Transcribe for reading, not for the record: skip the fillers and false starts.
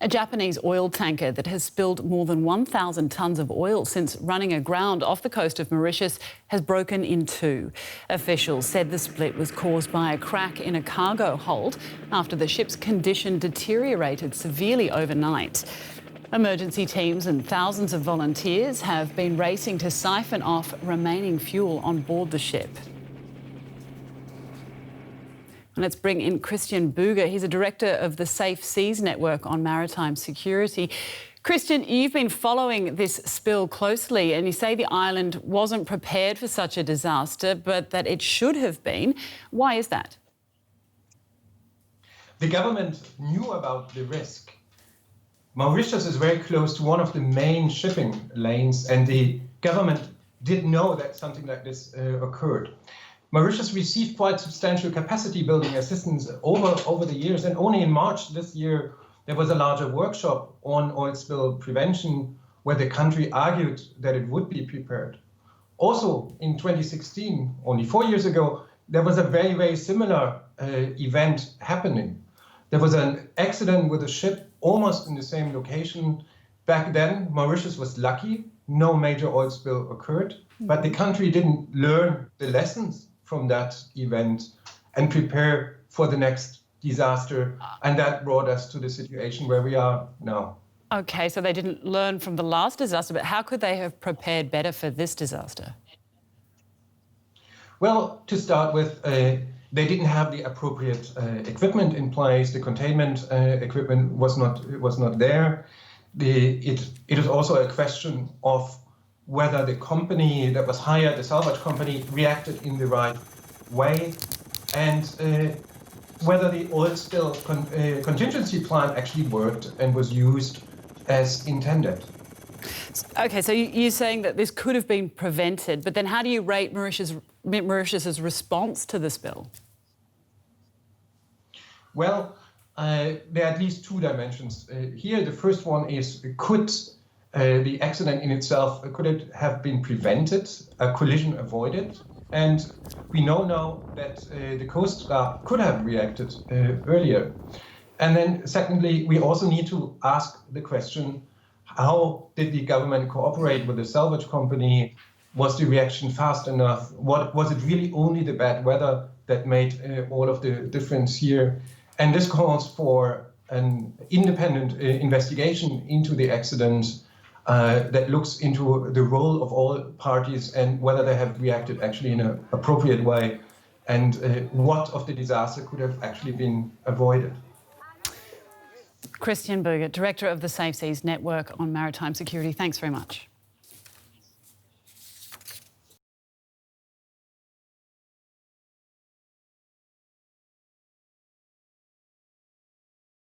A Japanese oil tanker that has spilled more than 1,000 tonnes of oil since running aground off the coast of Mauritius has broken in two. Officials said the split was caused by a crack in a cargo hold after the ship's condition deteriorated severely overnight. Emergency teams and thousands of volunteers have been racing to siphon off remaining fuel on board the ship. Let's bring in Christian Buger. He's a director of the Safe Seas Network on Maritime Security. Christian, you've been following this spill closely and you say the island wasn't prepared for such a disaster, but that it should have been. Why is that? The government knew about the risk. Mauritius is very close to one of the main shipping lanes, and the government did know that something like this occurred. Mauritius received quite substantial capacity building assistance over the years, and only in March this year there was a larger workshop on oil spill prevention where the country argued that it would be prepared. Also in 2016, only 4 years ago, there was a very, very similar event happening. There was an accident with a ship almost in the same location. Back then, Mauritius was lucky. No major oil spill occurred, but the country didn't learn the lessons from that event and prepare for the next disaster. And that brought us to the situation where we are now. OK, so they didn't learn from the last disaster, but how could they have prepared better for this disaster? Well, to start with, they didn't have the appropriate equipment in place. The containment equipment was not there. It is also a question of whether the company that was hired, the salvage company, reacted in the right way, and whether the oil spill contingency plan actually worked and was used as intended. OK, so you're saying that this could have been prevented, but then how do you rate Mauritius's response to the spill? Well, there are at least two dimensions here. The first one is, could the accident in itself, could it have been prevented, a collision avoided? And we know now that the Coast Guard could have reacted earlier. And then secondly, we also need to ask the question, how did the government cooperate with the salvage company? Was the reaction fast enough? Was it really only the bad weather that made all of the difference here? And this calls for an independent investigation into the accident that looks into the role of all parties and whether they have reacted actually in an appropriate way, and what of the disaster could have actually been avoided. Christian Buger, Director of the Safe Seas Network on Maritime Security, thanks very much.